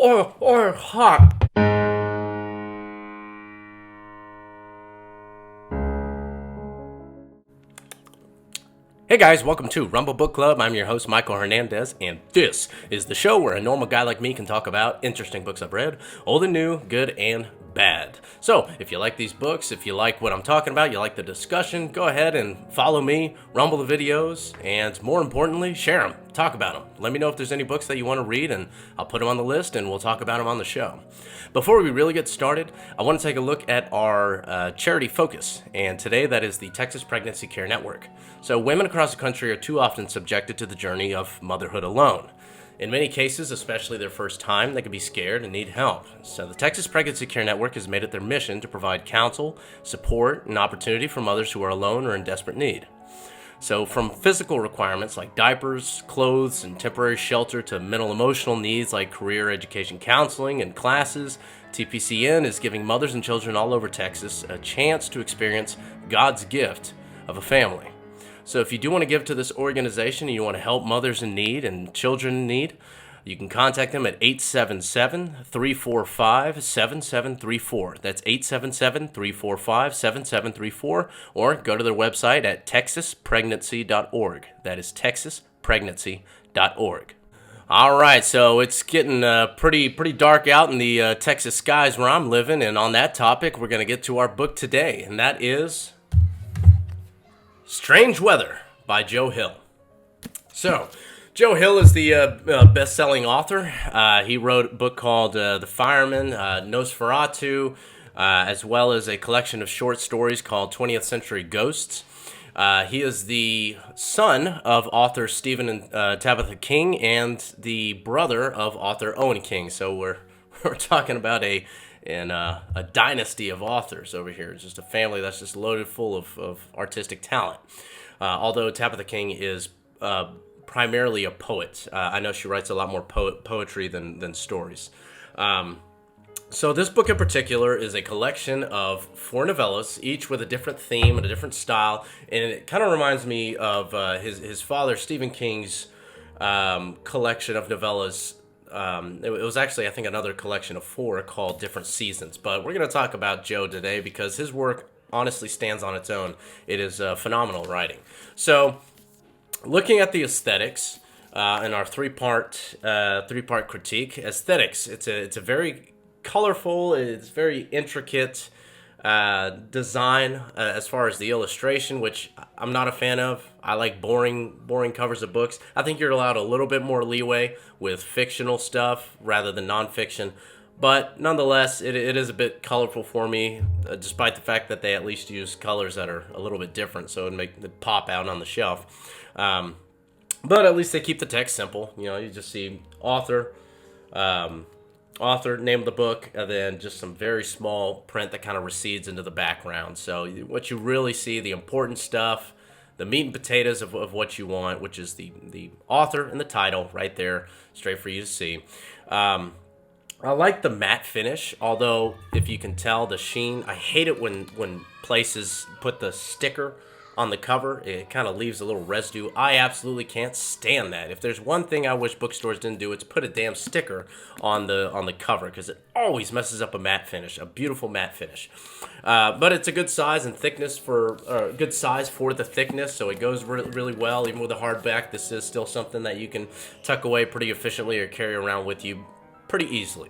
hot. Hey guys, welcome to Rumble Book Club. I'm your host, Michael Hernandez, and this is the show where a normal guy like me can talk about interesting books I've read, old and new, good and bad. So, if you like these books, if you like what I'm talking about, you like the discussion, go ahead and follow me, rumble the videos, and more importantly, share them, talk about them. Let me know if there's any books that you want to read, and I'll put them on the list, and we'll talk about them on the show. Before we really get started, I want to take a look at our charity focus, and today that is the Texas Pregnancy Care Network. So women across the country are too often subjected to the journey of motherhood alone. In many cases, especially their first time, they can be scared and need help. So the Texas Pregnancy Care Network has made it their mission to provide counsel, support, and opportunity for mothers who are alone or in desperate need. So from physical requirements like diapers, clothes, and temporary shelter to mental emotional needs like career education counseling and classes, TPCN is giving mothers and children all over Texas a chance to experience God's gift of a family. So if you do want to give to this organization and you want to help mothers in need and children in need, you can contact them at 877-345-7734. That's 877-345-7734, or go to their website at texaspregnancy.org. That is texaspregnancy.org. All right, so it's getting pretty dark out in the Texas skies where I'm living, and on that topic, we're going to get to our book today, and that is Strange Weather by Joe Hill. So, Joe Hill is the best-selling author. He wrote a book called The Fireman, Nosferatu, as well as a collection of short stories called 20th Century Ghosts. He is the son of author Stephen and Tabitha King and the brother of author Owen King. So we're talking about a dynasty of authors over here. It's just a family that's just loaded full of artistic talent. Although Tabitha King is primarily a poet. I know she writes a lot more poetry than stories. So this book in particular is a collection of 4 novellas, each with a different theme and a different style, and it kind of reminds me of his father, Stephen King's collection of novellas. It was actually, I think, another collection of 4 called Different Seasons, but we're going to talk about Joe today because his work honestly stands on its own. It is phenomenal writing. So, looking at the aesthetics in our three-part critique, aesthetics, it's a very colorful, it's very intricate design as far as the illustration, which I'm not a fan of. I like boring covers of books. I think you're allowed a little bit more leeway with fictional stuff rather than nonfiction, but nonetheless, it is a bit colorful for me, despite the fact that they at least use colors that are a little bit different, so it make it pop out on the shelf. But at least they keep the text simple. You know, you just see author, name of the book, and then just some very small print that kind of recedes into the background. So what you really see, the important stuff, the meat and potatoes of what you want, which is the author and the title right there, straight for you to see. I like the matte finish, although if you can tell the sheen, I hate it when places put the sticker on the cover. It kind of leaves a little residue. I absolutely can't stand that. If there's one thing I wish bookstores didn't do, it's put a damn sticker on the cover, because it always messes up a matte finish, a beautiful matte finish. But it's a good size and thickness good size for the thickness, so it goes really well. Even with a hardback, this is still something that you can tuck away pretty efficiently or carry around with you pretty easily.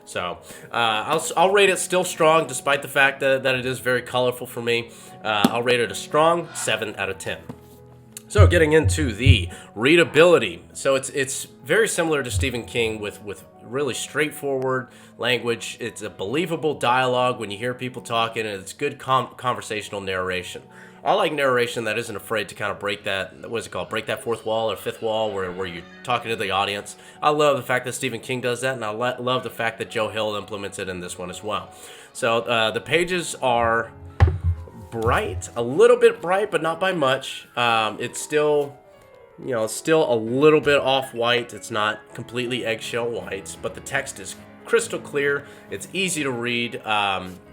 So I'll rate it still strong, despite the fact that it is very colorful for me. I'll rate it a strong 7 out of 10. So getting into the readability. So it's very similar to Stephen King with really straightforward language. It's a believable dialogue when you hear people talking, and it's good conversational narration. I like narration that isn't afraid to kind of break that, break that fourth wall or fifth wall where you're talking to the audience. I love the fact that Stephen King does that, and I love the fact that Joe Hill implements it in this one as well. So the pages are bright, a little bit bright, but not by much. It's still a little bit off-white. It's not completely eggshell white, but the text is crystal clear. It's easy to read,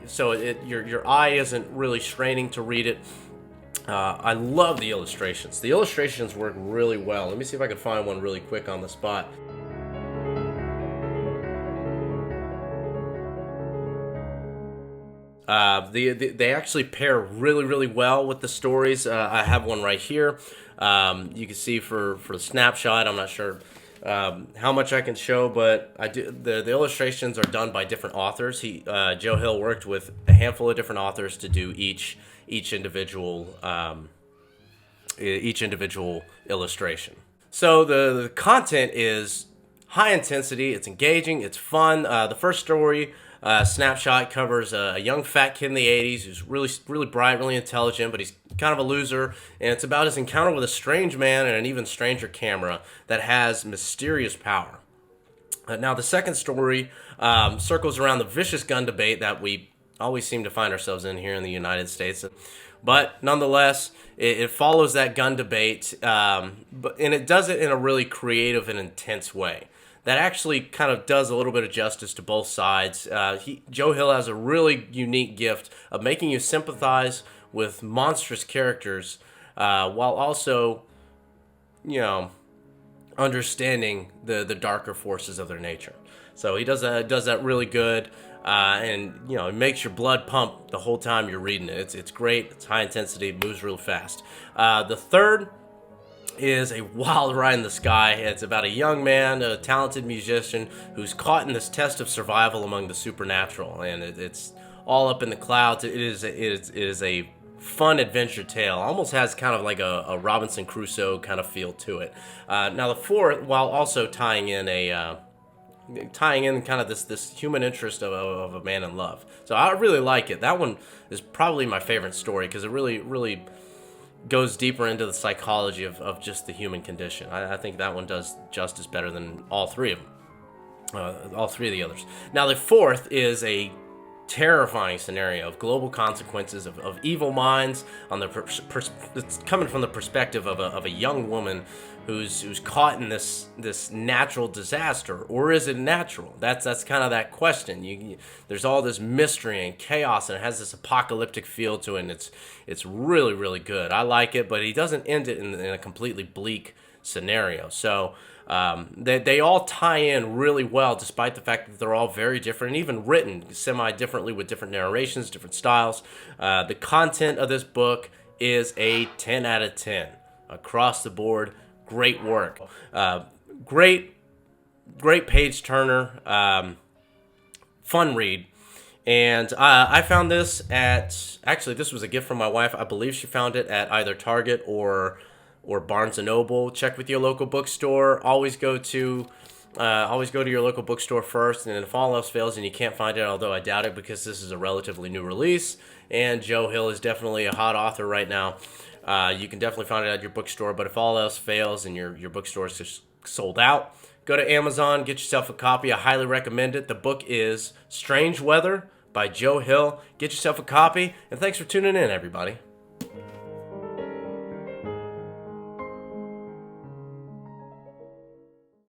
so your eye isn't really straining to read it. I love the illustrations. The illustrations work really well. Let me see if I can find one really quick on the spot. They actually pair really well with the stories. I have one right here. You can see for the snapshot. I'm not sure how much I can show, but I do. The illustrations are done by different authors. Joe Hill worked with a handful of different authors to do each individual illustration. So the content is high intensity. It's engaging. It's fun. The first story, Snapshot, covers a young fat kid in the 80s who's really bright, really intelligent, but he's kind of a loser. And it's about his encounter with a strange man and an even stranger camera that has mysterious power. Now, the second story circles around the vicious gun debate that we always seem to find ourselves in here in the United States. But nonetheless, it follows that gun debate, and it does it in a really creative and intense way that actually kind of does a little bit of justice to both sides. Joe Hill has a really unique gift of making you sympathize with monstrous characters while also, understanding the darker forces of their nature. So he does that really good, and it makes your blood pump the whole time you're reading it. It's great. It's high intensity. It moves real fast. The third is a wild ride in the sky. It's about a young man, a talented musician, who's caught in this test of survival among the supernatural, and it's all up in the clouds. It is a fun adventure tale. Almost has kind of like a Robinson Crusoe kind of feel to it. Now the fourth, while also tying in kind of this human interest of a man in love. So I really like it. That one is probably my favorite story because it really goes deeper into the psychology of just the human condition. I think that one does justice better than all three of them. All three of the others. Now the fourth is a terrifying scenario of global consequences of evil minds on it's coming from the perspective of a young woman who's caught in this natural disaster, or is it natural? That's kind of that question. There's all this mystery and chaos, and it has this apocalyptic feel to it, and it's really good. I like it, but he doesn't end it in a completely bleak scenario. So they all tie in really well, despite the fact that they're all very different and even written semi-differently with different narrations, different styles. The content of this book is a 10 out of 10 across the board. Great work. Great page turner. Fun read. And I found this this was a gift from my wife. I believe she found it at either Target or Barnes & Noble. Check with your local bookstore. Always go to your local bookstore first, and if all else fails and you can't find it, although I doubt it because this is a relatively new release, and Joe Hill is definitely a hot author right now, you can definitely find it at your bookstore. But if all else fails and your bookstore is just sold out, go to Amazon, get yourself a copy. I highly recommend it. The book is Strange Weather by Joe Hill. Get yourself a copy, and thanks for tuning in, everybody.